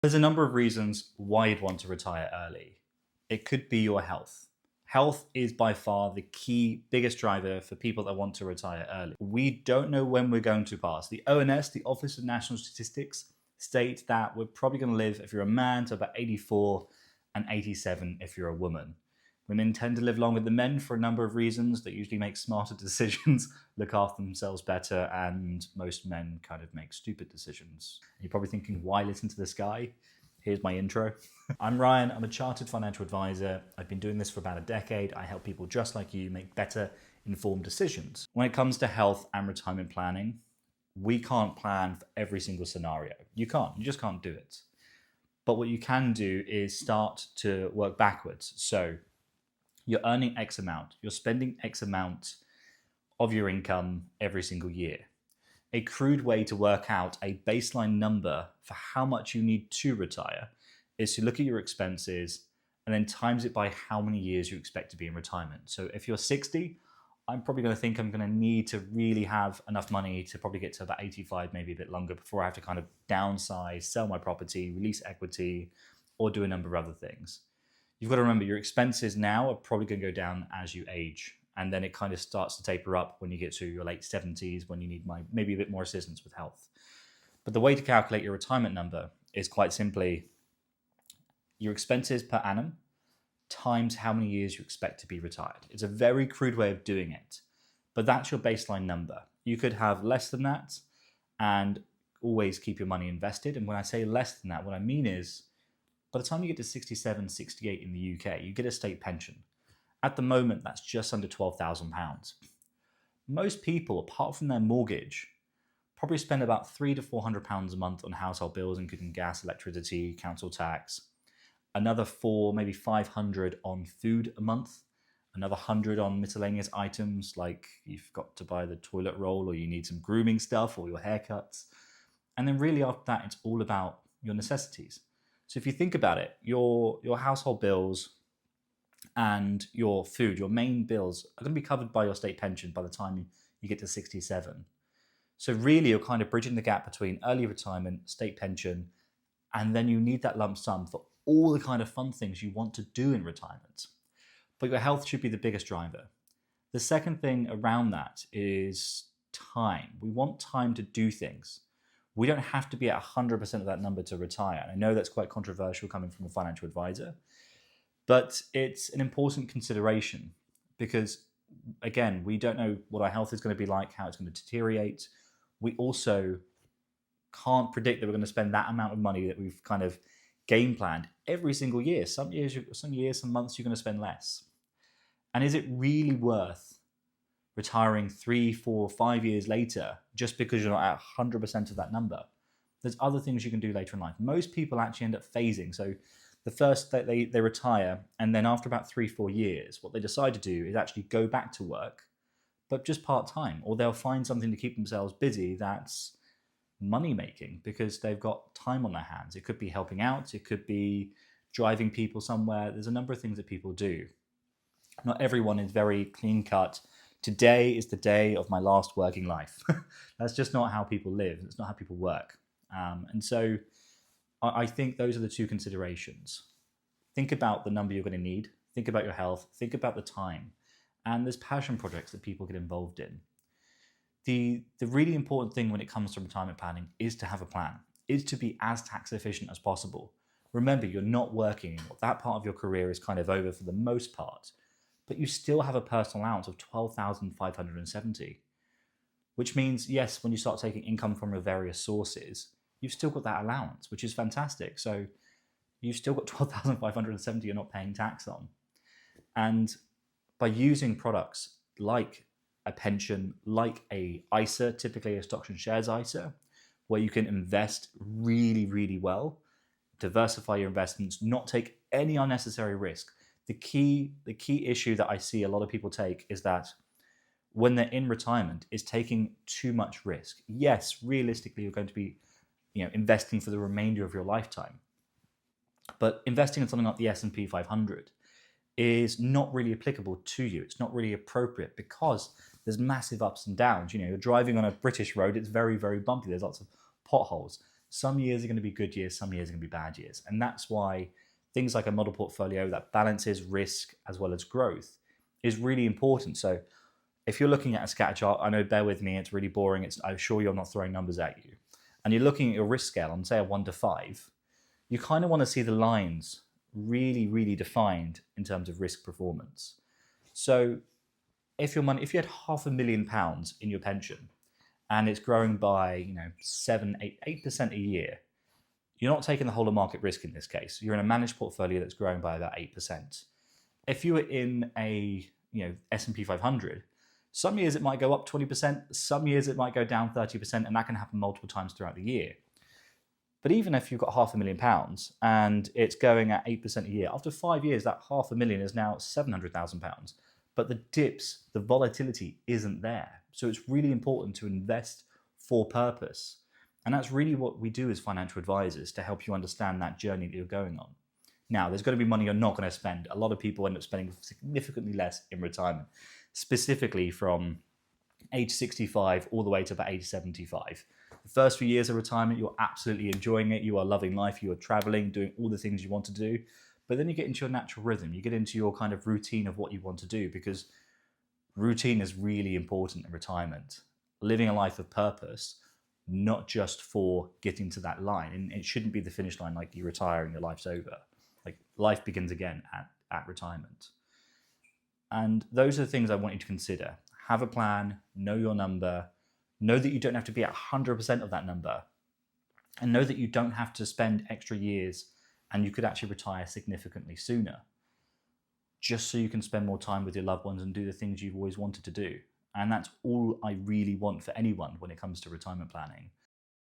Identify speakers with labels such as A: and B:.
A: There's a number of reasons why you'd want to retire early. It could be your health. Health is by far the key biggest driver for people that want to retire early. We don't know when we're going to pass. The ONS, the Office of National Statistics, state that we're probably going to live, if you're a man, to about 84 and 87 if you're a woman. Women tend to live longer than men for a number of reasons that usually make smarter decisions, look after themselves better, and most men kind of make stupid decisions. You're probably thinking, why listen to this guy? Here's my intro. I'm Ryan. I'm a chartered financial advisor. I've been doing this for about a decade. I help people just like you make better informed decisions. When it comes to health and retirement planning, we can't plan for every single scenario. You can't. You just can't do it. But what you can do is start to work backwards. So you're earning X amount, you're spending X amount of your income every single year. A crude way to work out a baseline number for how much you need to retire is to look at your expenses and then times it by how many years you expect to be in retirement. So if you're 60, I'm probably going to think I'm going to need to really have enough money to probably get to about 85, maybe a bit longer before I have to kind of downsize, sell my property, release equity, or do a number of other things. You've got to remember your expenses now are probably going to go down as you age. And then it kind of starts to taper up when you get to your late 70s, when you need maybe a bit more assistance with health. But the way to calculate your retirement number is quite simply your expenses per annum times how many years you expect to be retired. It's a very crude way of doing it, but that's your baseline number. You could have less than that and always keep your money invested. And when I say less than that, what I mean is by the time you get to 67, 68 in the UK, you get a state pension. At the moment, that's just under £12,000. Most people, apart from their mortgage, probably spend about £300 to £400 a month on household bills, including gas, electricity, council tax. Another four, maybe 500 on food a month. Another 100 on miscellaneous items like you've got to buy the toilet roll or you need some grooming stuff or your haircuts. And then really after that, it's all about your necessities. So if you think about it, your household bills and your food, your main bills are going to be covered by your state pension by the time you get to 67. So really you're kind of bridging the gap between early retirement, state pension, and then you need that lump sum for all the kind of fun things you want to do in retirement. But your health should be the biggest driver. The second thing around that is time. We want time to do things. We don't have to be at 100% of that number to retire. And I know that's quite controversial coming from a financial advisor, but it's an important consideration because, again, we don't know what our health is going to be like, how it's going to deteriorate. We also can't predict that we're going to spend that amount of money that we've kind of game planned every single year. Some months you're going to spend less. And is it really worth retiring 3, 4, 5 years later just because you're not at 100% of that number? There's other things you can do later in life. Most people actually end up phasing. So the first that they retire, and then after about 3, 4 years, what they decide to do is actually go back to work, but just part-time, or they'll find something to keep themselves busy that's money making because they've got time on their hands. It could be helping out, it could be driving people somewhere. There's a number of things that people do. Not everyone is very clean cut. Today is the day of my last working life. That's just not how people live. It's not how people work. And so I think those are the two considerations. Think about the number you're going to need. Think about your health. Think about the time. And there's passion projects that people get involved in. The really important thing when it comes to retirement planning is to have a plan, is to be as tax efficient as possible. Remember, you're not working anymore. That part of your career is kind of over for the most part, but you still have a personal allowance of 12,570, which means, yes, when you start taking income from your various sources, you've still got that allowance, which is fantastic. So you've still got 12,570 you're not paying tax on. And by using products like a pension, like a ISA, typically a stocks and shares ISA, where you can invest really, really well, diversify your investments, not take any unnecessary risk. The key issue that I see a lot of people take is that when they're in retirement is taking too much risk. Yes, realistically, you're going to be investing for the remainder of your lifetime. But investing in something like the S&P 500 is not really applicable to you. It's not really appropriate because there's massive ups and downs. You're driving on a British road, it's very, very bumpy. There's lots of potholes. Some years are going to be good years, some years are going to be bad years. And that's why things like a model portfolio that balances risk as well as growth is really important. So if you're looking at a scatter chart, I know, bear with me, it's really boring. I'm sure you're not throwing numbers at you. And you're looking at your risk scale on, say, a 1 to 5, you kind of want to see the lines really, really defined in terms of risk performance. So if you had £500,000 in your pension and it's growing by 7, 8% a year, you're not taking the whole of market risk in this case. You're in a managed portfolio that's growing by about 8%. If you were in a S&P 500, some years it might go up 20%, some years it might go down 30%, and that can happen multiple times throughout the year. But even if you've got £500,000 and it's going at 8% a year, after 5 years, that £500,000 is now £700,000. But the dips, the volatility isn't there. So it's really important to invest for purpose. And that's really what we do as financial advisors, to help you understand that journey that you're going on. Now, there's going to be money you're not going to spend. A lot of people end up spending significantly less in retirement, specifically from age 65 all the way to about age 75. The first few years of retirement, you're absolutely enjoying it. You are loving life. You are traveling, doing all the things you want to do. But then you get into your natural rhythm. You get into your kind of routine of what you want to do, because routine is really important in retirement. Living a life of purpose, not just for getting to that line. And it shouldn't be the finish line, like you retire and your life's over. Like, life begins again at retirement. And those are the things I want you to consider. Have a plan, know your number, know that you don't have to be at 100% of that number, and know that you don't have to spend extra years, and you could actually retire significantly sooner, just so you can spend more time with your loved ones and do the things you've always wanted to do. And that's all I really want for anyone when it comes to retirement planning.